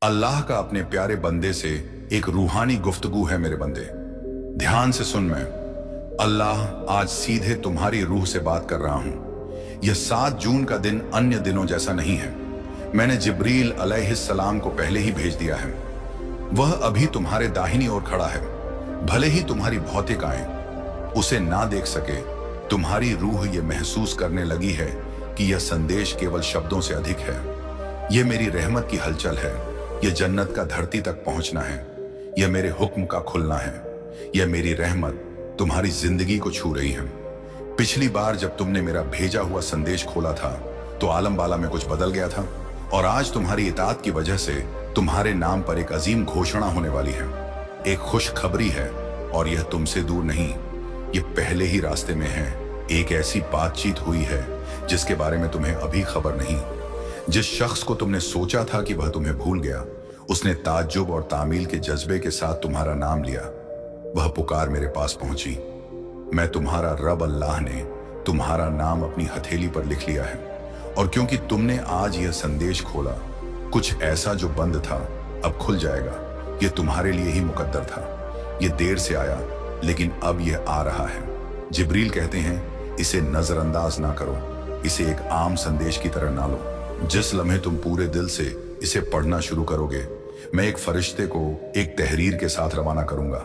अल्लाह का अपने प्यारे बंदे से एक रूहानी गुफ्तगू है। मेरे बंदे, ध्यान से सुन। मैं अल्लाह आज सीधे तुम्हारी रूह से बात कर रहा हूं। यह 7 जून का दिन अन्य दिनों जैसा नहीं है। मैंने जिब्रील अलैहिस्सलाम को पहले ही भेज दिया है। वह अभी तुम्हारे दाहिनी ओर खड़ा है। भले ही तुम्हारी भौतिक आंखें उसे ना देख सके, तुम्हारी रूह यह महसूस करने लगी है कि यह संदेश केवल शब्दों से अधिक है। यह मेरी रहमत की हलचल है। यह जन्नत का धरती तक पहुंचना है। यह मेरे हुक्म का खुलना है। यह मेरी रहमत तुम्हारी जिंदगी को छू रही है। पिछली बार जब तुमने मेरा भेजा हुआ संदेश खोला था तो आलम बाला में कुछ बदल गया था, और आज तुम्हारी इताअत की वजह से तुम्हारे नाम पर एक अजीम घोषणा होने वाली है। एक खुशखबरी है, और यह तुमसे दूर नहीं, यह पहले ही रास्ते में है। एक ऐसी बातचीत हुई है जिसके बारे में तुम्हें अभी खबर नहीं। जिस शख्स को तुमने सोचा था कि वह तुम्हें भूल गया, उसने ताज्जुब और तामील के जज्बे के साथ तुम्हारा नाम लिया। वह पुकार मेरे पास पहुंची। मैं तुम्हारा रब अल्लाह ने तुम्हारा नाम अपनी हथेली पर लिख लिया है, और क्योंकि तुमने आज यह संदेश खोला, कुछ ऐसा जो बंद था अब खुल जाएगा। यह तुम्हारे लिए ही मुकद्दर था। यह देर से आया, लेकिन अब यह आ रहा है। जिब्रील कहते हैं, इसे नजरअंदाज ना करो, इसे एक आम संदेश की तरह ना लो। जिस लम्हे तुम पूरे दिल से इसे पढ़ना शुरू करोगे, मैं एक फरिश्ते को एक तहरीर के साथ रवाना करूंगा।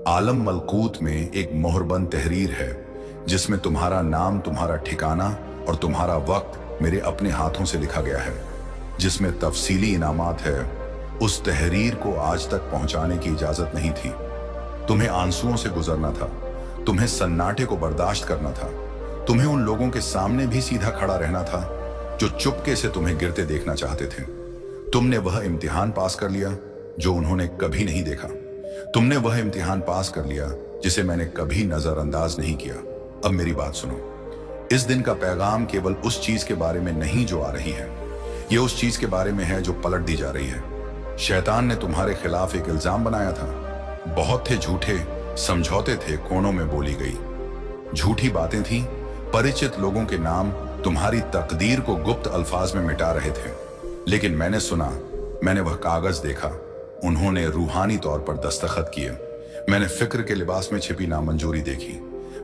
आलम मलकूत में एक मोहरबंद तहरीर है जिसमें तुम्हारा नाम, तुम्हारा ठिकाना और तुम्हारा वक्त मेरे अपने हाथों से लिखा गया है, जिसमें तफसीली इनामात है। उस तहरीर को आज तक पहुंचाने की इजाजत नहीं थी। तुम्हें आंसुओं से गुजरना था, तुम्हें सन्नाटे को बर्दाश्त करना था, तुम्हें उन लोगों के सामने भी सीधा खड़ा रहना था जो चुपके से तुम्हें गिरते देखना चाहते थे। तुमने वह इम्तिहान पास कर लिया जो उन्होंने कभी नहीं देखा। तुमने वह इम्तिहान पास कर लिया जिसे मैंने कभी नजरअंदाज नहीं किया। अब मेरी बात सुनो। इस दिन का पैगाम केवल उस चीज के बारे में नहीं जो आ रही है, यह उस चीज के बारे में है जो पलट दी जा रही है। शैतान ने तुम्हारे खिलाफ एक इल्जाम बनाया था। बहुत थे झूठे समझौते थे, कोनों में बोली गई झूठी बातें थी। परिचित लोगों के नाम तुम्हारी तकदीर को गुप्त अल्फाज में मिटा रहे थे, लेकिन मैंने सुना, मैंने वह कागज देखा। उन्होंने रूहानी तौर पर दस्तखत किए। मैंने फिक्र के लिबास में छिपी नामंजूरी देखी।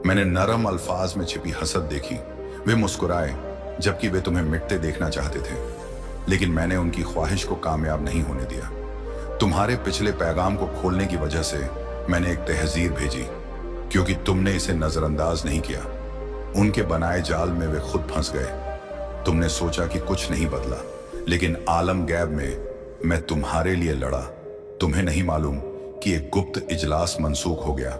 मैंने नरम अल्फाज में छिपी हसद देखी। वे मुस्कुराए जबकि वे तुम्हें मिटते देखना चाहते थे, लेकिन मैंने उनकी ख्वाहिश को कामयाब नहीं होने दिया। तुम्हारे पिछले पैगाम को खोलने की वजह से मैंने एक तहजीर भेजी, क्योंकि तुमने इसे नजरअंदाज नहीं किया। उनके बनाए जाल में वे खुद फंस गए। तुमने सोचा कि कुछ नहीं बदला, लेकिन आलम गैब में मैं तुम्हारे लिए लड़ा। तुम्हें नहीं मालूम कि एक गुप्त इजलास मंसूख हो गया,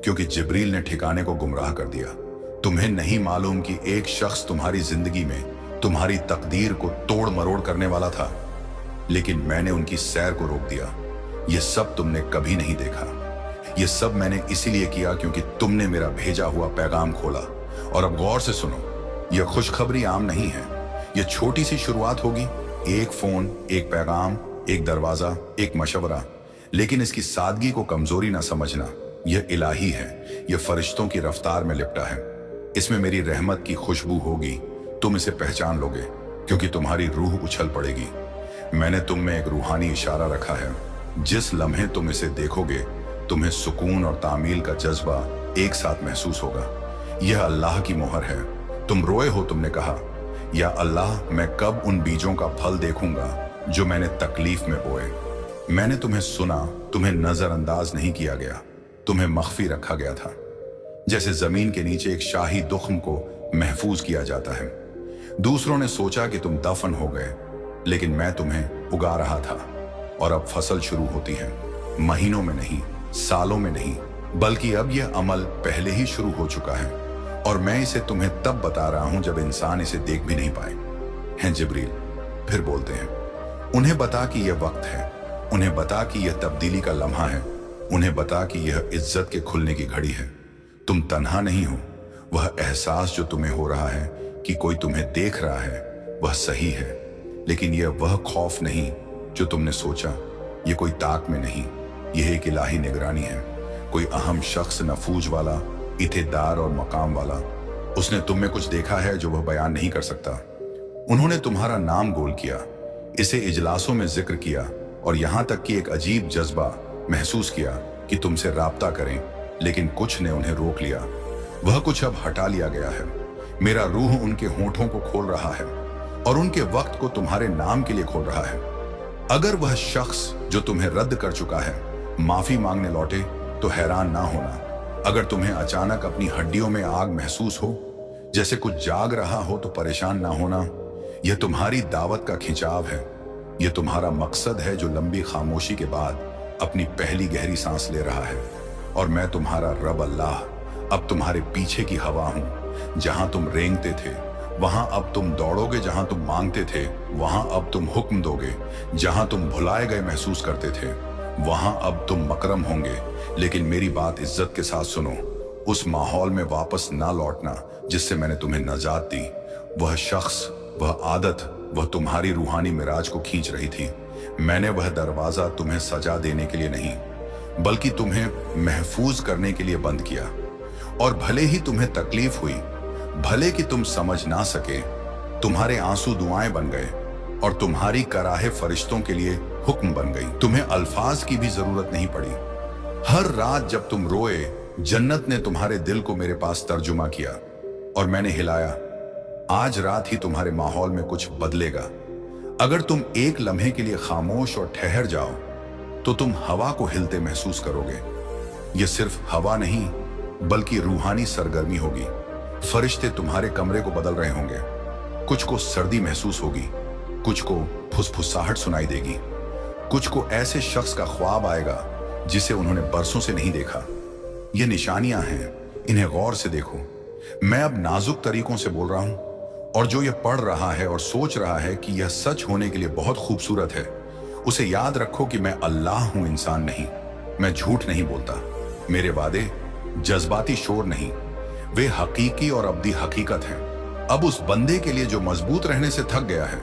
क्योंकि जिब्रील ने ठिकाने को गुमराह कर दिया। तुम्हें नहीं मालूम कि एक शख्स तुम्हारी जिंदगी में तुम्हारी तकदीर को तोड़ मरोड़ करने वाला था, लेकिन मैंने उनकी सैर को रोक दिया। यह सब तुमने कभी नहीं देखा। यह सब मैंने इसीलिए किया क्योंकि तुमने मेरा भेजा हुआ पैगाम खोला। और अब गौर से सुनो, यह खुशखबरी आम नहीं है। यह छोटी सी शुरुआत होगी, एक फोन, एक पैगाम, एक दरवाजा, एक मशवरा, लेकिन इसकी सादगी को कमजोरी ना समझना। यह इलाही है, यह फरिश्तों की रफ्तार में लिपटा है। इसमें मेरी रहमत की खुशबू होगी। तुम इसे पहचान लोगे, क्योंकि तुम्हारी रूह उछल पड़ेगी। मैंने तुम में एक रूहानी इशारा रखा है। जिस लम्हे तुम इसे देखोगे, तुम्हें सुकून और तामील का जज्बा एक साथ महसूस होगा। यह अल्लाह की मोहर है। तुम रोए हो, तुमने कहा, या अल्लाह, मैं कब उन बीजों का फल देखूंगा जो मैंने तकलीफ में बोए। मैंने तुम्हें सुना, तुम्हें नजरअंदाज नहीं किया गया, तुम्हें मख्फी रखा गया था। जैसे जमीन के नीचे एक शाही दुख्म को महफूज किया जाता है। दूसरों ने सोचा कि तुम दफन हो गए, लेकिन मैं तुम्हें उगा रहा था। और अब फसल शुरू होती है, महीनों में नहीं, सालों में नहीं, बल्कि अब यह अमल पहले ही शुरू हो चुका है, और मैं इसे तुम्हें तब बता रहा हूं जब इंसान इसे देख भी नहीं पाए। हैं जिब्रील फिर बोलते हैं, उन्हें बता कि यह वक्त है, उन्हें बता कि यह तब्दीली का लम्हा है, उन्हें बता कि यह इज्जत के खुलने की घड़ी है। तुम तन्हा नहीं हो। वह एहसास जो तुम्हें हो रहा है कि कोई तुम्हें देख रहा है, वह सही है, लेकिन यह वह खौफ नहीं जो तुमने सोचा। यह कोई ताक में नहीं, यह एक इलाही निगरानी है। कोई अहम शख्स, नफूज वाला, इत्तेदार और मकाम वाला, उसने तुम में कुछ देखा है जो वह बयान नहीं कर सकता। उन्होंने तुम्हारा नाम गोल किया, इसे इजलासों में जिक्र किया, और यहाँ तक कि एक अजीब जज्बा महसूस किया कि तुमसे राब्ता करें, लेकिन कुछ ने उन्हें रोक लिया। वह कुछ अब हटा लिया गया है। मेरा रूह उनके होठों को खोल रहा है और उनके वक्त को तुम्हारे नाम के लिए खोल रहा है। अगर वह शख्स जो तुम्हें रद्द कर चुका है माफी मांगने लौटे तो हैरान ना होना। अगर तुम्हें अचानक अपनी हड्डियों में आग महसूस हो, जैसे कुछ जाग रहा हो, तो परेशान ना होना। यह तुम्हारी दावत का खिंचाव है। यह तुम्हारा मकसद है जो लंबी खामोशी के बाद अपनी पहली गहरी सांस ले रहा है। और मैं तुम्हारा रब अल्लाह अब तुम्हारे पीछे की हवा हूं। जहां तुम रेंगते थे वहां अब तुम दौड़ोगे, जहां तुम मांगते थे वहां अब तुम हुक्म दोगे, जहां तुम भुलाए गए महसूस करते थे वहां अब तुम मकरम होंगे। लेकिन मेरी बात इज्जत के साथ सुनो, उस माहौल में वापस ना लौटना जिससे मैंने तुम्हें नजात दी। वह शख्स, वह आदत, वह तुम्हारी रूहानी मिराज को खींच रही थी। मैंने वह दरवाजा तुम्हें सजा देने के लिए नहीं, बल्कि तुम्हें महफूज करने के लिए बंद किया। और भले ही तुम्हें तकलीफ हुई, भले कि तुम समझ ना सके, तुम्हारे आंसू दुआएं बन गए और तुम्हारी कराहे फरिश्तों के लिए हुक्म बन गई। तुम्हें अल्फाज की भी जरूरत नहीं पड़ी। हर रात जब तुम रोए, जन्नत ने तुम्हारे दिल को मेरे पास तर्जुमा किया और मैंने हिलाया। आज रात ही तुम्हारे माहौल में कुछ बदलेगा। अगर तुम एक लम्हे के लिए खामोश और ठहर जाओ तो तुम हवा को हिलते महसूस करोगे। यह सिर्फ हवा नहीं बल्कि रूहानी सरगर्मी होगी। फरिश्ते तुम्हारे कमरे को बदल रहे होंगे। कुछ को सर्दी महसूस होगी, कुछ को फुसफुसाहट सुनाई देगी, कुछ को ऐसे शख्स का ख्वाब आएगा जिसे उन्होंने बरसों से नहीं देखा। ये निशानियां हैं, इन्हें गौर से देखो। मैं अब नाजुक तरीकों से बोल रहा हूं, और जो यह पढ़ रहा है और सोच रहा है कि यह सच होने के लिए बहुत खूबसूरत है, उसे याद रखो कि मैं अल्लाह हूं, इंसान नहीं। मैं झूठ नहीं बोलता। मेरे वादे जज्बाती शोर नहीं, वे हकीकी और अब्दी हकीकत हैं। अब उस बंदे के लिए जो मजबूत रहने से थक गया है,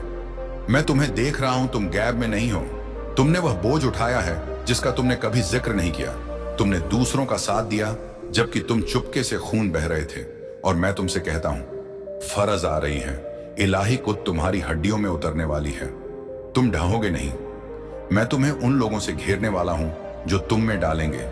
मैं तुम्हें देख रहा हूं, तुम गैब में नहीं हो। तुमने वह बोझ उठाया है जिसका तुमने कभी जिक्र नहीं किया। तुमने दूसरों का साथ दिया जबकि तुम चुपके से खून बह रहे थे। और मैं तुमसे कहता हूं, फर्ज आ रही है, इलाही कुत तुम्हारी हड्डियों में उतरने वाली है। तुम ढहोगे नहीं। मैं तुम्हें उन लोगों से घेरने वाला हूं जो तुम में डालेंगे,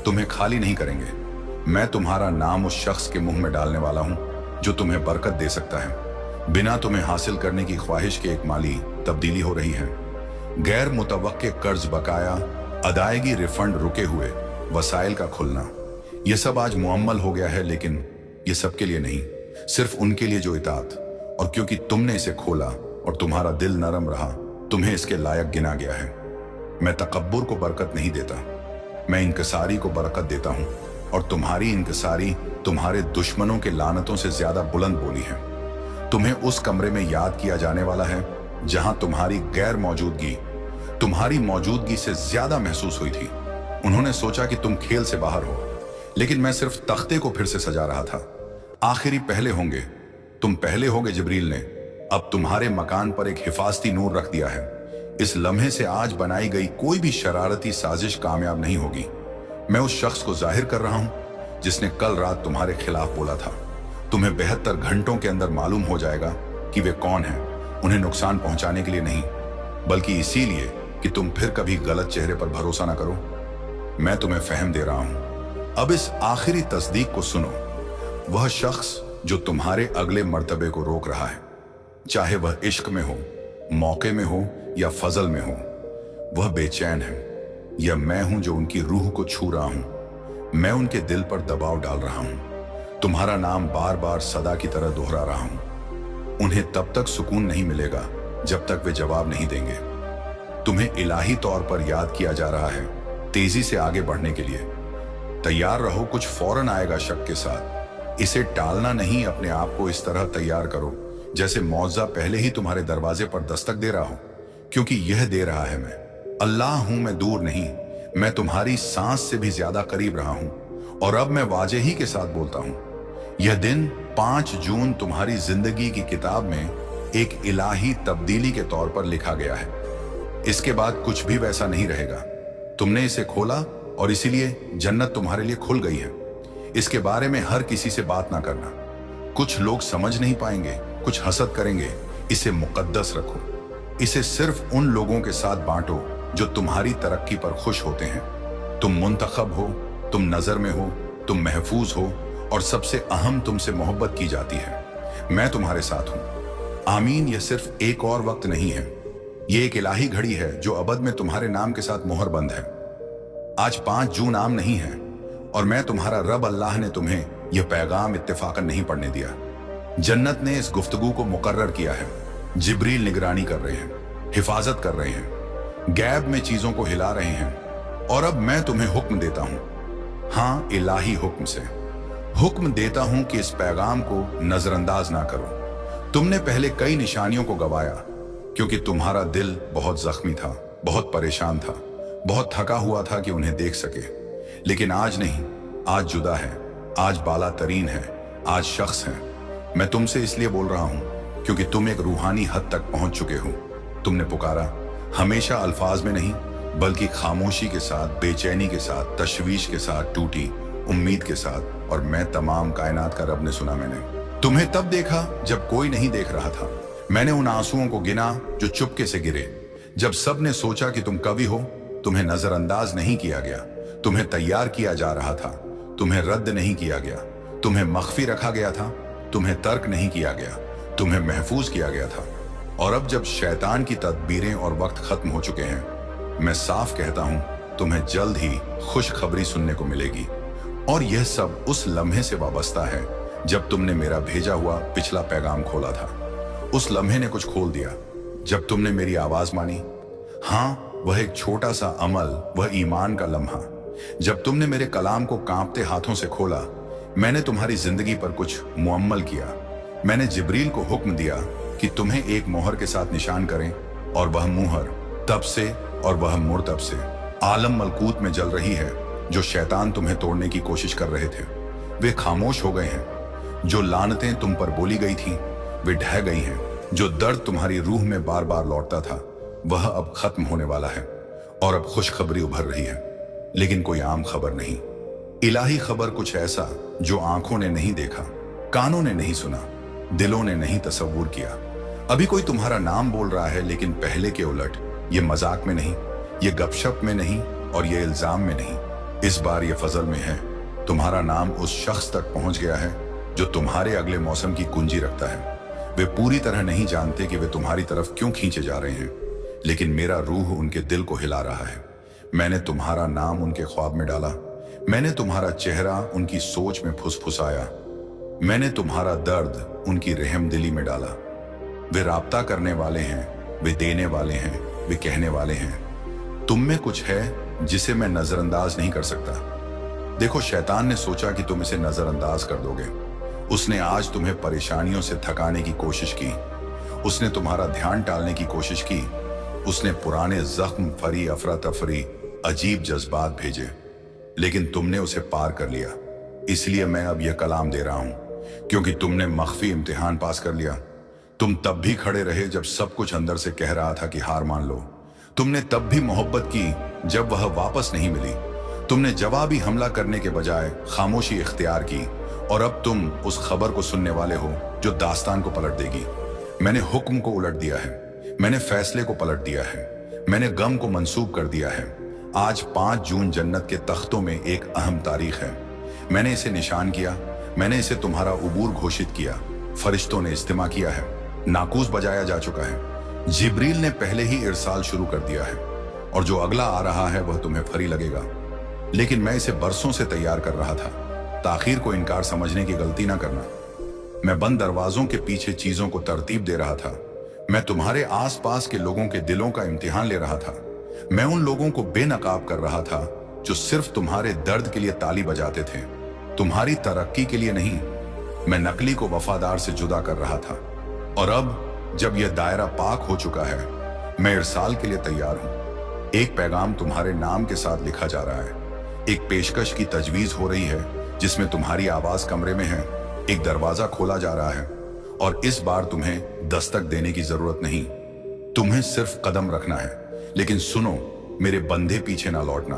तुम्हें खाली नहीं करेंगे। मैं तुम्हारा नाम उस शख्स के मुंह में डालने वाला हूं जो तुम्हें बरकत दे सकता है। बिना तुम्हें हासिल करने की ख्वाहिश के एक माली तब्दीली हो रही है। गैर मुतवक्के कर्ज बकाया, अदायगी, रिफंड, रुके हुए वसाइल का खुलना, यह सब आज मुअम्मल हो गया है। लेकिन यह सबके लिए नहीं, सिर्फ उनके लिए जो इताअत, और क्योंकि तुमने इसे खोला और तुम्हारा दिल नरम रहा, तुम्हें इसके लायक गिना गया है। मैं तकब्बुर को बरकत नहीं देता, मैं इंकिसारी को बरकत देता हूं। और तुम्हारी इंकिसारी तुम्हारे दुश्मनों के लानतों से ज्यादा बुलंद बोली है। तुम्हें उस कमरे में याद किया जाने वाला है जहां तुम्हारी गैर मौजूदगी तुम्हारी मौजूदगी से ज्यादा महसूस हुई थी। उन्होंने सोचा कि तुम खेल से बाहर हो, लेकिन मैं सिर्फ तख्ते को फिर से सजा रहा था। आखिरी पहले होंगे, तुम पहले होगे। जिब्रील ने अब तुम्हारे मकान पर एक हिफाजती नूर रख दिया है। इस लम्हे से आज बनाई गई कोई भी शरारती साजिश कामयाब नहीं होगी। मैं उस शख्स को जाहिर कर रहा हूं जिसने कल रात तुम्हारे खिलाफ बोला था। तुम्हें 72 घंटों के अंदर मालूम हो जाएगा कि वे कौन हैं। उन्हें नुकसान पहुंचाने के लिए नहीं, बल्कि इसीलिए कि तुम फिर कभी गलत चेहरे पर भरोसा ना करो। मैं तुम्हें फहम दे रहा हूं। अब इस आखिरी तस्दीक को सुनो। वह शख्स जो तुम्हारे अगले मर्तबे को रोक रहा है, चाहे वह इश्क में हो, मौके में हो या फजल में हो, वह बेचैन है। यह मैं हूं जो उनकी रूह को छू रहा हूं। मैं उनके दिल पर दबाव डाल रहा हूं। तुम्हारा नाम बार बार सदा की तरह दोहरा रहा हूं। उन्हें तब तक सुकून नहीं मिलेगा जब तक वे जवाब नहीं देंगे। तुम्हें इलाही तौर पर याद किया जा रहा है, तेजी से आगे बढ़ने के लिए। तैयार रहो, कुछ फौरन आएगा शक के साथ। इसे टालना नहीं, अपने आप को इस तरह तैयार करो जैसे मौजा पहले ही तुम्हारे दरवाजे पर दस्तक दे रहा हो, क्योंकि यह दे रहा है। मैं अल्लाह हूं, मैं दूर नहीं, मैं तुम्हारी सांस से भी ज्यादा करीब रहा हूं। और अब मैं वाजे ही के साथ बोलता हूं। यह दिन 5 जून तुम्हारी जिंदगी की किताब में एक इलाही तब्दीली के तौर पर लिखा गया है। इसके बाद कुछ भी वैसा नहीं रहेगा। तुमने इसे खोला और इसीलिए जन्नत तुम्हारे लिए खुल गई है। इसके बारे में हर किसी से बात ना करना। कुछ लोग समझ नहीं पाएंगे, कुछ हसद करेंगे। इसे मुकद्दस रखो। इसे सिर्फ उन लोगों के साथ बांटो जो तुम्हारी तरक्की पर खुश होते हैं। तुम मुंतखब हो, तुम नजर में हो, तुम महफूज हो, और सबसे अहम तुमसे मोहब्बत की जाती है। मैं तुम्हारे साथ हूं। आमीन। यह सिर्फ एक और वक्त नहीं है, ये एक इलाही घड़ी है जो अबद में तुम्हारे नाम के साथ मोहर बंद है। आज 5 जून आम नहीं है, और मैं तुम्हारा रब अल्लाह ने तुम्हें यह पैगाम इत्तेफाकन नहीं पढ़ने दिया। जन्नत ने इस गुफ्तगू को मुकर्रर किया है। जिब्रील निगरानी कर रहे हैं, हिफाजत कर रहे हैं, गैब में चीजों को हिला रहे हैं, और अब मैं तुम्हें हुक्म देता हूं, हाँ, इलाही हुक्म से हुक्म देता हूं कि इस पैगाम को नजरअंदाज ना करो। तुमने पहले कई निशानियों को गवाया, क्योंकि तुम्हारा दिल बहुत जख्मी था, बहुत परेशान था, बहुत थका हुआ था कि उन्हें देख सके। लेकिन आज नहीं, आज जुदा है, आज बाला तरीन है, आज शख्स है। मैं तुमसे इसलिए बोल रहा हूं क्योंकि तुम एक रूहानी हद तक पहुंच चुके हो। तुमने पुकारा, हमेशा अल्फाज में नहीं बल्कि खामोशी के साथ, बेचैनी के साथ, तशवीश के साथ, टूटी उम्मीद के साथ, और मैं तमाम कायनात का रब ने सुना। मैंने तुम्हें तब देखा जब कोई नहीं देख रहा था। मैंने उन आंसुओं को गिना जो चुपके से गिरे, जब सब ने सोचा कि तुम कवि हो। तुम्हें नजरअंदाज नहीं किया गया, तुम्हें तैयार किया जा रहा था, तुम्हें रद्द नहीं किया गया, तुम्हें मख्फी रखा गया था, तुम्हें तर्क नहीं किया गया, तुम्हें महफूज किया गया था। और अब जब शैतान की तदबीरें और वक्त खत्म हो चुके हैं, मैं साफ कहता हूं, तुम्हें जल्द ही खुशखबरी सुनने को मिलेगी। और यह सब उस लम्हे से वाबस्ता है जब तुमने मेरा भेजा हुआ पिछला पैगाम खोला था। उस लम्हे ने कुछ खोल दिया जब तुमने मेरी आवाज मानी। हाँ, वह एक छोटा सा अमल, वह ईमान का लम्हा, जब तुमने मेरे कलाम को कांपते हाथों से खोला। मैंने तुम्हारी जिंदगी पर कुछ मुअम्मल किया। मैंने जिब्रील को हुक्म दिया कि तुम्हें एक मोहर के साथ निशान करें, और वह मुहर तब से और वह मुर्तब से आलम मलकूत में जल रही है। जो शैतान तुम्हें तोड़ने की कोशिश कर रहे थे, वे खामोश हो गए हैं। जो लानतें तुम पर बोली गई थी, वे ढह गई हैं। जो दर्द तुम्हारी रूह में बार बार लौटता था, वह अब खत्म होने वाला है, और अब खुशखबरी उभर रही है। लेकिन कोई आम खबर नहीं, इलाही खबर, कुछ ऐसा जो आंखों ने नहीं देखा, कानों ने नहीं सुना, दिलों ने नहीं तसव्वुर किया। अभी कोई तुम्हारा नाम बोल रहा है, लेकिन पहले के उलट। ये मजाक में नहीं, ये गपशप में नहीं, और ये इल्जाम में नहीं। इस बार ये फजल में है। तुम्हारा नाम उस शख्स तक पहुंच गया है जो तुम्हारे अगले मौसम की कुंजी रखता है। वे पूरी तरह नहीं जानते कि वे तुम्हारी तरफ क्यों खींचे जा रहे हैं, लेकिन मेरा रूह उनके दिल को हिला रहा है। मैंने तुम्हारा नाम उनके ख्वाब में डाला। मैंने तुम्हारा चेहरा उनकी सोच में फुसफुसाया। मैंने तुम्हारा दर्द उनकी रहमदिली में डाला। वे राब्ता करने वाले हैं, वे देने वाले हैं, वे कहने वाले हैं। तुम में कुछ है जिसे मैं नजरअंदाज नहीं कर सकता। देखो, शैतान ने सोचा कि तुम इसे नजरअंदाज कर दोगे। उसने आज तुम्हें परेशानियों से थकाने की कोशिश की। उसने तुम्हारा ध्यान टालने की कोशिश की। उसने पुराने जख्म, फरी, अफरा तफरी, अजीब जज्बात भेजे, लेकिन तुमने उसे पार कर लिया। इसलिए मैं अब यह कलाम दे रहा हूं, क्योंकि तुमने मख्फी इम्तिहान पास कर लिया। तुम तब भी खड़े रहे जब सब कुछ अंदर से कह रहा था कि हार मान लो। तुमने तब भी मोहब्बत की जब वह वापस नहीं मिली। तुमने जवाबी हमला करने के बजाय खामोशी इख्तियार की, और अब तुम उस खबर को सुनने वाले हो जो दास्तान को पलट देगी। मैंने हुक्म को उलट दिया है, मैंने फैसले को पलट दिया है, मैंने गम को मंसूब कर दिया है। आज 5 जून जन्नत के तख्तों में एक अहम तारीख है। मैंने इसे निशान किया, मैंने इसे तुम्हारा उबूर घोषित किया। फरिश्तों ने इस्तिमा किया है, नाकूस बजाया जा चुका है। जिब्रील ने पहले ही इरसाल शुरू कर दिया है, और जो अगला आ रहा है वह तुम्हें फरी लगेगा। लेकिन मैं इसे बरसों से तैयार कर रहा था। ताखीर को इनकार समझने की गलती ना करना। मैं बंद दरवाजों के पीछे चीजों को तरतीब दे रहा था। मैं तुम्हारे आसपास के लोगों के दिलों का इम्तिहान ले रहा था। मैं उन लोगों को बेनकाब कर रहा था जो सिर्फ तुम्हारे दर्द के लिए ताली बजाते थे, तुम्हारी तरक्की के लिए नहीं। मैं नकली को वफादार से जुदा कर रहा था। और अब जब यह दायरा पाक हो चुका है, मैं इरसाल के लिए तैयार हूं। एक पैगाम तुम्हारे नाम के साथ लिखा जा रहा है। एक पेशकश की तजवीज हो रही है जिसमें तुम्हारी आवाज कमरे में है। एक दरवाजा खोला जा रहा है, और इस बार तुम्हें दस्तक देने की जरूरत नहीं, तुम्हें सिर्फ कदम रखना है। लेकिन सुनो, मेरे बंदे, पीछे ना लौटना।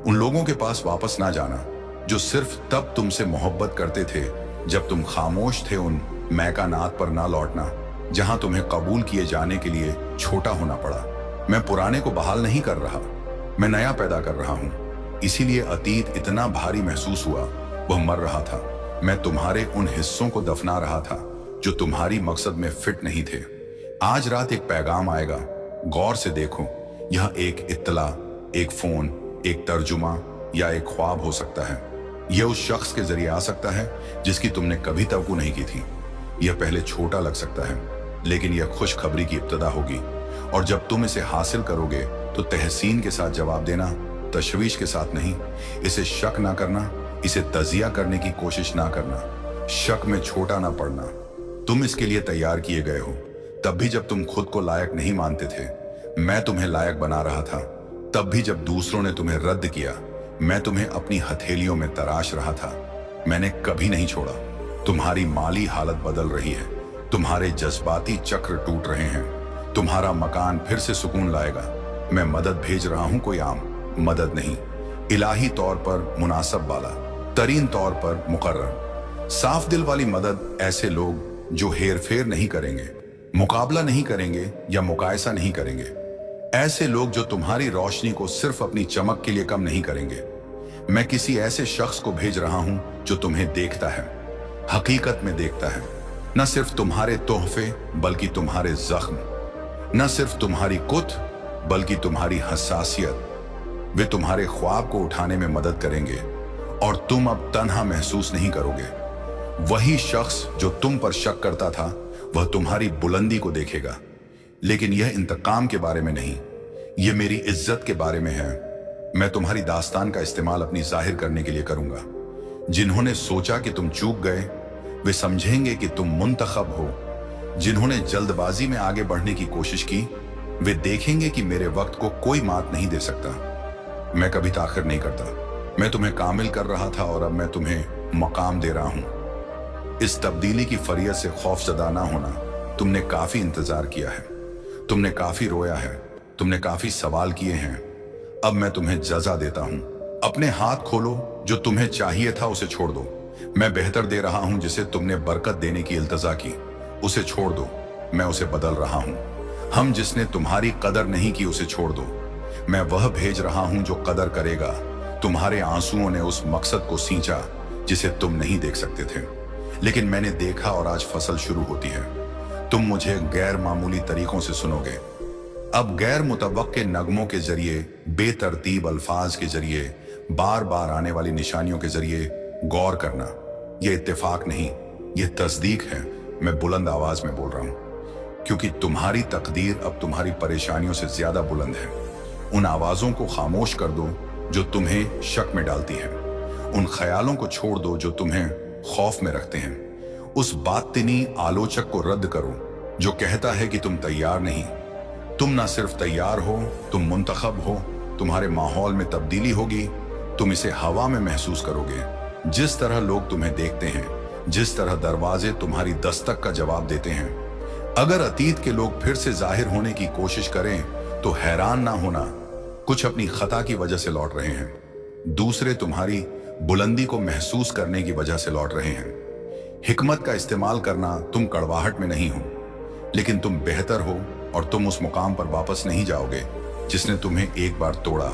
उन लोगों के पास वापस ना जाना जो सिर्फ तब तुमसे मोहब्बत करते थे जब तुम खामोश थे। उन मैकानात पर ना लौटना जहां तुम्हें कबूल किए जाने के लिए छोटा होना पड़ा। मैं पुराने को बहाल नहीं कर रहा, मैं नया पैदा कर रहा हूं। इसीलिए अतीत इतना भारी महसूस हुआ, वह मर रहा था। मैं तुम्हारे उन हिस्सों को दफना रहा था जो तुम्हारी मकसद में फिट नहीं थे। आज रात एक पैगाम आएगा, गौर से देखो। यह एक इत्तला, एक फोन, एक तर्जुमा या एक ख्वाब हो सकता है। यह उस शख्स के जरिए आ सकता है जिसकी तुमने कभी तवक्को नहीं की थी। यह पहले छोटा लग सकता है, लेकिन यह खुशखबरी की इब्तिदा होगी। और जब तुम इसे हासिल करोगे तो तहसीन के साथ जवाब देना, तशवीश के साथ नहीं। इसे शक ना करना, इसे तजिया करने की कोशिश ना करना, शक में छोटा ना पड़ना। तुम इसके लिए तैयार किए गए हो। तब भी जब तुम खुद को लायक नहीं मानते थे, मैं तुम्हें लायक बना रहा था। तब भी जब दूसरों ने तुम्हें रद्द किया, मैं तुम्हें अपनी हथेलियों में तराश रहा था। मैंने कभी नहीं छोड़ा। तुम्हारी माली हालत बदल रही है, तुम्हारे जज्बाती चक्र टूट रहे हैं, तुम्हारा मकान फिर से सुकून लाएगा। मैं मदद भेज रहा हूं, कोई आम मदद नहीं, इलाही तौर पर मुनासब वाला, तरीन तौर पर मुकर्रर, साफ दिल वाली मदद। ऐसे लोग जो हेर फेर नहीं करेंगे, मुकाबला नहीं करेंगे या मुकायसा नहीं करेंगे। ऐसे लोग जो तुम्हारी रोशनी को सिर्फ अपनी चमक के लिए कम नहीं करेंगे। मैं किसी ऐसे शख्स को भेज रहा हूं जो तुम्हें देखता है, हकीकत में देखता है। न सिर्फ तुम्हारे तोहफे बल्कि तुम्हारे जख्म, न सिर्फ तुम्हारी कुत बल्कि तुम्हारी हसासियत। वे तुम्हारे ख्वाब को उठाने में मदद करेंगे और तुम अब तन्हा महसूस नहीं करोगे। वही शख्स जो तुम पर शक करता था, वह तुम्हारी बुलंदी को देखेगा। लेकिन यह इंतकाम के बारे में नहीं, यह मेरी इज्जत के बारे में है। मैं तुम्हारी दास्तान का इस्तेमाल अपनी जाहिर करने के लिए करूंगा। जिन्होंने सोचा कि तुम चूक गए, वे समझेंगे कि तुम मुंतखब हो। जिन्होंने जल्दबाजी में आगे बढ़ने की कोशिश की, वे देखेंगे कि मेरे वक्त को कोई मात नहीं दे सकता। मैं कभी ताखिर नहीं करता। मैं तुम्हें कामिल कर रहा था और अब मैं तुम्हें मकाम दे रहा हूं। इस तब्दीली की फरियत से खौफजदा ना होना। तुमने काफी इंतजार किया है, तुमने काफी रोया है, तुमने काफी सवाल किए हैं। अब मैं तुम्हें जजा देता हूं। अपने हाथ खोलो, जो तुम्हें चाहिए था उसे छोड़ दो। मैं बेहतर दे रहा हूं जिसे तुमने बरकत देने की इल्तजा की, उसे छोड़ दो। मैं उसे बदल रहा हूं। हम जिसने तुम्हारी कदर नहीं की उसे छोड़ दो। मैं वह भेज रहा हूं जो कदर करेगा। तुम्हारे आंसुओं ने उस मकसद को सींचा जिसे तुम नहीं देख सकते थे, लेकिन मैंने देखा और आज फसल शुरू होती है। तुम मुझे गैर मामूली तरीकों से सुनोगे। अब गैर मुतवक्के नगमों के जरिए, बेतरतीब अल्फाज के जरिए, बार बार आने वाली निशानियों के जरिए गौर करना। यह इत्तेफाक नहीं, यह तस्दीक है। मैं बुलंद आवाज में बोल रहा हूं क्योंकि तुम्हारी तकदीर अब तुम्हारी परेशानियों से ज्यादा बुलंद है। उन आवाजों को खामोश कर दो जो तुम्हें शक में डालती है। उन ख्यालों को छोड़ दो जो तुम्हें खौफ में रखते हैं। उस बातिनी आलोचक को रद्द करो जो कहता है कि तुम तैयार नहीं। तुम ना सिर्फ तैयार हो, तुम मुंतखब हो। तुम्हारे माहौल में तब्दीली होगी, तुम इसे हवा में महसूस करोगे। जिस तरह लोग तुम्हें देखते हैं, जिस तरह दरवाजे तुम्हारी दस्तक का जवाब देते हैं। अगर अतीत के लोग फिर से जाहिर होने की कोशिश करें तो हैरान ना होना, कुछ अपनी खता की वजह से लौट रहे हैं। दूसरे तुम्हारी बुलंदी को महसूस करने की वजह से लौट रहे हैं। हिकमत का इस्तेमाल करना, तुम कड़वाहट में नहीं हो, लेकिन तुम बेहतर हो और तुम उस मुकाम पर वापस नहीं जाओगे जिसने तुम्हें एक बार तोड़ा,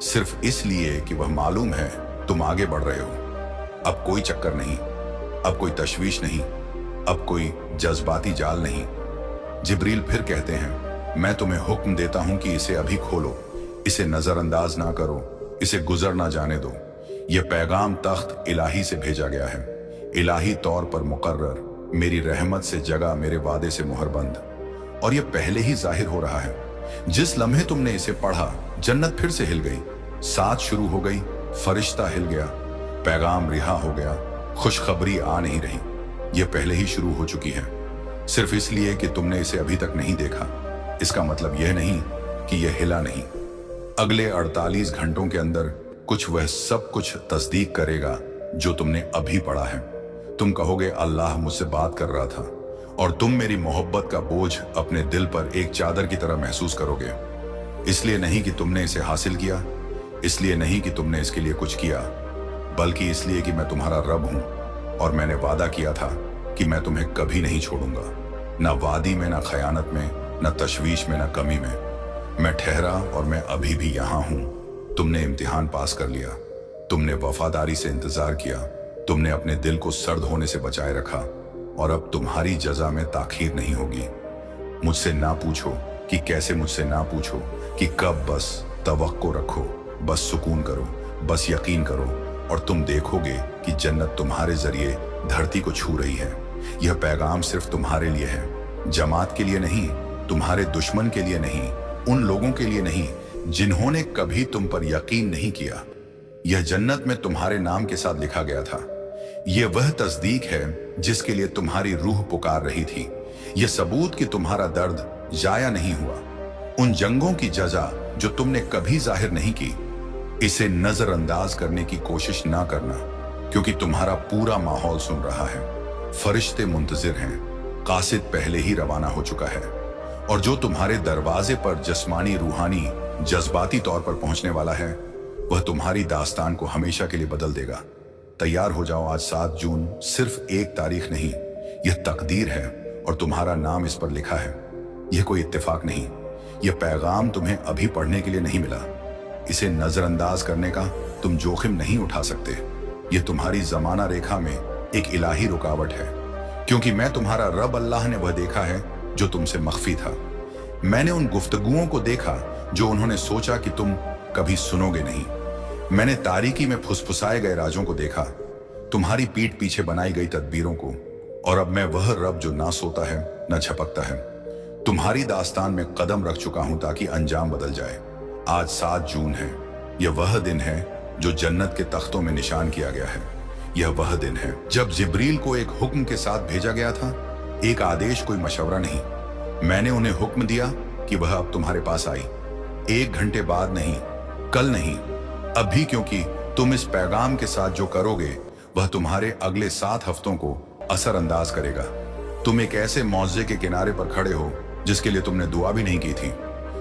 सिर्फ इसलिए कि वह मालूम है तुम आगे बढ़ रहे हो। अब कोई चक्कर नहीं, अब कोई तशवीश नहीं, अब कोई जज्बाती जाल नहीं। जिब्रील फिर कहते हैं, मैं तुम्हें हुक्म देता हूं कि इसे अभी खोलो, इसे नजरअंदाज ना करो, इसे गुजर ना जाने दो। यह पैगाम तख्त इलाही से भेजा गया है, इलाही तौर पर मुकर्रर, मेरी रहमत से जगह, मेरे वादे से मुहरबंद। और यह पहले ही जाहिर हो रहा है। जिस लम्हे तुमने इसे पढ़ा, जन्नत फिर से हिल गई, साथ शुरू हो गई, फरिश्ता हिल गया, पैगाम रिहा हो गया, खुशखबरी आ नहीं रही। यह पहले ही शुरू हो चुकी है। सिर्फ इसलिए कि तुमने इसे अभी तक नहीं देखा, इसका मतलब यह नहीं कि यह हिला नहीं। अगले 48 घंटों के अंदर कुछ वह सब कुछ तस्दीक करेगा जो तुमने अभी पढ़ा है। तुम कहोगे, अल्लाह मुझसे बात कर रहा था, और तुम मेरी मोहब्बत का बोझ अपने दिल पर एक चादर की तरह महसूस करोगे। इसलिए नहीं कि तुमने इसे हासिल किया, इसलिए नहीं कि तुमने इसके लिए कुछ किया, बल्कि इसलिए कि मैं तुम्हारा रब हूं और मैंने वादा किया था कि मैं तुम्हें कभी नहीं छोड़ूंगा, ना वादी में, ना खयानत में, ना तशवीश में, ना कमी में। मैं ठहरा और मैं अभी भी यहाँ हूँ। तुमने इम्तिहान पास कर लिया, तुमने वफादारी से इंतजार किया, तुमने अपने दिल को सर्द होने से बचाए रखा, और अब तुम्हारी जजा में ताखीर नहीं होगी। मुझसे ना पूछो कि कैसे, मुझसे ना पूछो कि कब, बस तवक्को रखो, बस सुकून करो, बस यकीन करो, और तुम देखोगे कि जन्नत तुम्हारे जरिए धरती को छू रही है। यह पैगाम सिर्फ तुम्हारे लिए है, जमात के लिए नहीं, तुम्हारे दुश्मन के लिए नहीं, उन लोगों के लिए नहीं जिन्होंने कभी तुम पर यकीन नहीं किया। यह जन्नत में तुम्हारे नाम के साथ लिखा गया था। यह वह तस्दीक है जिसके लिए तुम्हारी रूह पुकार रही थी। यह सबूत कि तुम्हारा दर्द जाया नहीं हुआ। उन जंगों की जजा जो तुमने कभी जाहिर नहीं की, इसे नजरअंदाज करने की कोशिश ना करना, क्योंकि तुम्हारा पूरा माहौल सुन रहा है। फरिश्ते मुंतजिर हैं, कासिद पहले ही रवाना हो चुका है, और जो तुम्हारे दरवाजे पर जिस्मानी, रूहानी, जज्बाती तौर पर पहुंचने वाला है, वह तुम्हारी दास्तान को हमेशा के लिए बदल देगा। तैयार हो जाओ, आज 7 जून सिर्फ एक तारीख नहीं, यह तकदीर है और तुम्हारा नाम इस पर लिखा है। यह कोई इत्तेफाक नहीं, यह पैगाम तुम्हें अभी पढ़ने के लिए नहीं मिला। इसे नजरअंदाज करने का तुम जोखिम नहीं उठा सकते। यह तुम्हारी जमाना रेखा में एक इलाही रुकावट है, क्योंकि मैं तुम्हारा रब अल्लाह ने वह देखा है जो तुमसे मख्फी था। मैंने उन गुफ्तगुओं को देखा जो उन्होंने सोचा कि तुम कभी सुनोगे नहीं। मैंने तारीकी में फुसफुसाए गए राजों को देखा, तुम्हारी पीठ पीछे बनाई गई तदबीरों को, और अब मैं वह रब जो ना सोता है ना झपकता है, तुम्हारी दास्तान में कदम रख चुका हूं ताकि अंजाम बदल जाए। आज 7 जून है, यह वह दिन है जो जन्नत के तख्तों में निशान किया गया है। यह वह दिन है जब जिब्रील को एक हुक्म के साथ भेजा गया था, एक आदेश, कोई मशवरा नहीं। मैंने उन्हें हुक्म दिया कि वह अब तुम्हारे पास आई, 1 घंटे बाद नहीं, कल नहीं, अभी, क्योंकि तुम इस पैगाम के साथ जो करोगे वह तुम्हारे अगले 7 हफ्तों को असरअंदाज करेगा। तुम एक ऐसे मौजे के किनारे पर खड़े हो जिसके लिए तुमने दुआ भी नहीं की थी।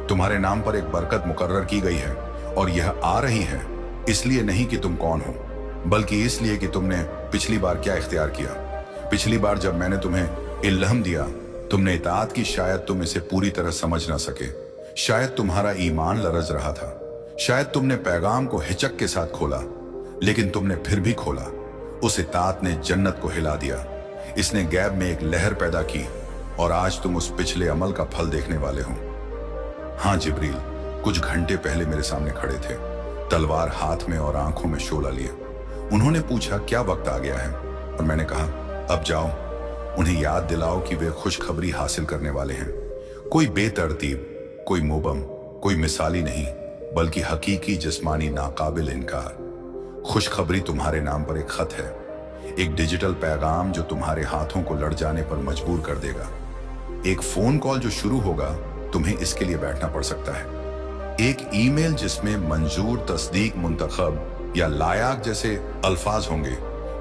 तुम्हारे नाम पर एक बरकत मुकर्रर की गई है, और यह आ रही है इसलिए नहीं कि तुम कौन हो, बल्कि इसलिए कि तुमने पिछली बार क्या इख्तियार किया। पिछली बार जब मैंने तुम्हें इल्हम दिया, तुमने इताअत की, शायद तुम इसे पूरी तरह समझ ना सके, शायद तुम्हारा ईमान लरज रहा था, शायद तुमने पैगाम को हिचक के साथ खोला, लेकिन तुमने फिर भी खोला। उस इताअत ने जन्नत को हिला दिया, इसने गैब में एक लहर पैदा की, और आज तुम उस पिछले अमल का फल देखने वाले हो। हाँ, जिब्रील कुछ घंटे पहले मेरे सामने खड़े थे, तलवार हाथ में और आंखों में शोला लिए। उन्होंने पूछा क्या वक्त आ गया है, और मैंने कहा अब जाओ, उन्हें याद दिलाओ कि वे खुशखबरी हासिल करने वाले हैं। कोई बेतरतीब, कोई मुबम, कोई मिसाली नहीं, बल्कि हकीकी, जिस्मानी, नाकाबिल इनकार। खुशखबरी तुम्हारे नाम पर एक खत है, एक डिजिटल पैगाम जो तुम्हारे हाथों को लड़ जाने पर मजबूर कर देगा। एक फोन कॉल जो शुरू होगा, तुम्हें इसके लिए बैठना पड़ सकता है। एक ईमेल जिसमें मंजूर, तस्दीक, मुंतखब या लायक जैसे अल्फाज होंगे,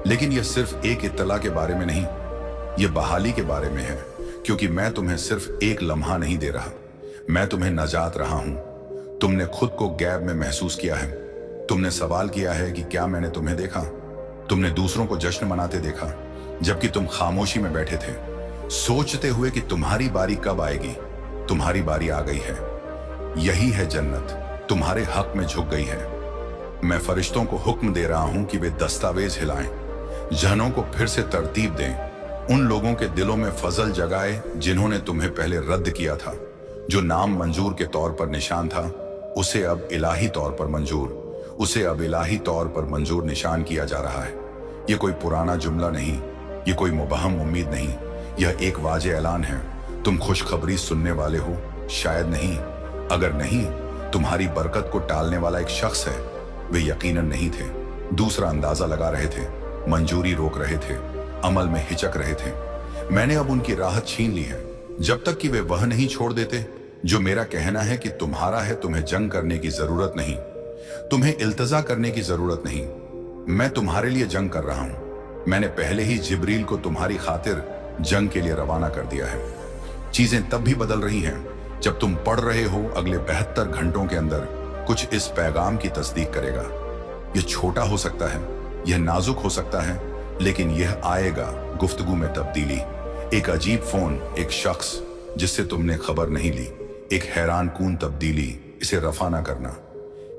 लेकिन यह सिर्फ एक इत्तला के बारे में नहीं, यह बहाली के बारे में है, क्योंकि मैं तुम्हें सिर्फ एक लम्हा नहीं दे रहा, मैं तुम्हें नजात रहा हूं। तुमने खुद को गैब में महसूस किया है, तुमने सवाल किया है कि क्या मैंने तुम्हें देखा। तुमने दूसरों को जश्न मनाते देखा, जबकि तुम खामोशी में बैठे थे, सोचते हुए कि तुम्हारी बारी कब आएगी। तुम्हारी बारी आ गई है। यही है जन्नत, तुम्हारे हक में झुक गई है। मैं फरिश्तों को हुक्म दे रहा हूं कि वे दस्तावेज हिलाएं, जहनों को फिर से तरतीब दें, उन लोगों के दिलों में फजल जगाए जिन्होंने तुम्हें पहले रद्द किया था। जो नाम मंजूर के तौर पर निशान था, उसे अब इलाही तौर पर मंजूर, उसे अब इलाही तौर पर मंजूर निशान किया जा रहा है। यह कोई पुराना जुमला नहीं, यह कोई मुबहम उम्मीद नहीं, यह एक वाजे ऐलान है। तुम खुशखबरी सुनने वाले हो, शायद नहीं, अगर नहीं, तुम्हारी बरकत को टालने वाला एक शख्स है। वे यकीनन नहीं थे, दूसरा अंदाजा लगा रहे थे, मंजूरी रोक रहे थे, अमल में हिचक रहे थे। मैंने अब उनकी राहत छीन ली है, जब तक कि वे वह नहीं छोड़ देते जो मेरा कहना है कि तुम्हारा है। तुम्हें जंग करने की जरूरत नहीं, तुम्हें इल्तजा करने की जरूरत नहीं, मैं तुम्हारे लिए जंग कर रहा हूं। मैंने पहले ही जिब्रील को तुम्हारी खातिर जंग के लिए रवाना कर दिया है। चीजें तब भी बदल रही हैं जब तुम पढ़ रहे हो अगले 72 घंटों के अंदर कुछ इस पैगाम की तस्दीक करेगा। यह छोटा हो सकता है, यह नाजुक हो सकता है, लेकिन यह आएगा। गुफ्तगू में तब्दीली, एक अजीब फोन, एक शख्स जिससे तुमने खबर नहीं ली, एक हैरान कून तब्दीली, इसे रफा ना करना।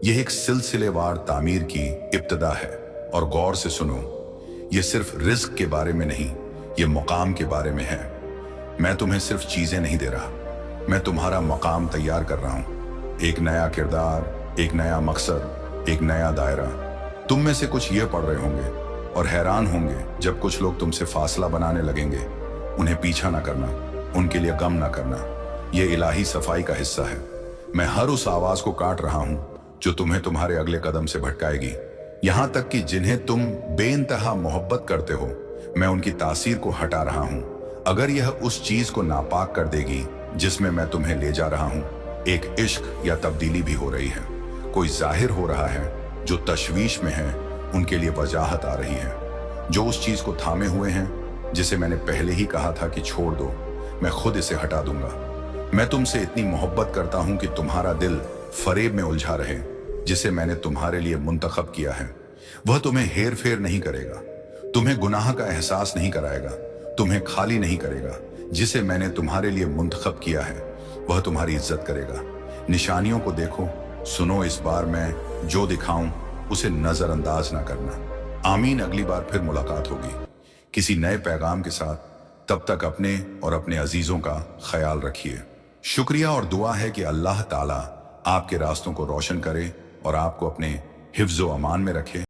यह एक सिलसिलेवार तामीर की इब्तदा है। और गौर से सुनो, यह सिर्फ रिज्क के बारे में नहीं, यह मकाम के बारे में है। मैं तुम्हें सिर्फ चीजें नहीं दे रहा, मैं तुम्हारा मकाम तैयार कर रहा हूं। एक नया किरदार, एक नया मकसद, एक नया दायरा। तुम में से कुछ ये पढ़ रहे होंगे और हैरान होंगे जब कुछ लोग तुमसे फासला बनाने लगेंगे। उन्हें पीछा ना करना, उनके लिए गम ना करना। यह इलाही सफाई का हिस्सा है। मैं हर उस आवाज को काट रहा हूं जो तुम्हें तुम्हारे अगले कदम से भटकाएगी। यहां तक कि जिन्हें तुम बेइंतहा मोहब्बत करते हो, मैं उनकी तासीर को हटा रहा हूं। अगर यह उस चीज को नापाक कर देगी जिसमें मैं तुम्हें ले जा रहा हूं, एक इश्क या तब्दीली भी हो रही है। कोई जाहिर हो रहा है, जो तशवीश में है उनके लिए वजाहत आ रही है। जो उस चीज को थामे हुए हैं, जिसे मैंने पहले ही कहा था कि छोड़ दो, मैं खुद इसे हटा दूंगा। मैं तुमसे इतनी मोहब्बत करता हूं कि तुम्हारा दिल फरेब में उलझा रहे, जिसे मैंने तुम्हारे लिए मुंतखब किया है। वह तुम्हें हेर फेर नहीं करेगा, तुम्हें गुनाह का एहसास नहीं कराएगा, तुम्हें खाली नहीं करेगा। जिसे मैंने तुम्हारे लिए मुंतखब किया है, वह तुम्हारी इज्जत करेगा। निशानियों को देखो, सुनो। इस बार मैं जो दिखाऊं उसे नजरअंदाज ना करना। आमीन। अगली बार फिर मुलाकात होगी किसी नए पैगाम के साथ। तब तक अपने और अपने अजीजों का ख्याल रखिए। शुक्रिया और दुआ है कि अल्लाह ताला आपके रास्तों को रोशन करे और आपको अपने हिफ्ज़ व अमान में रखे।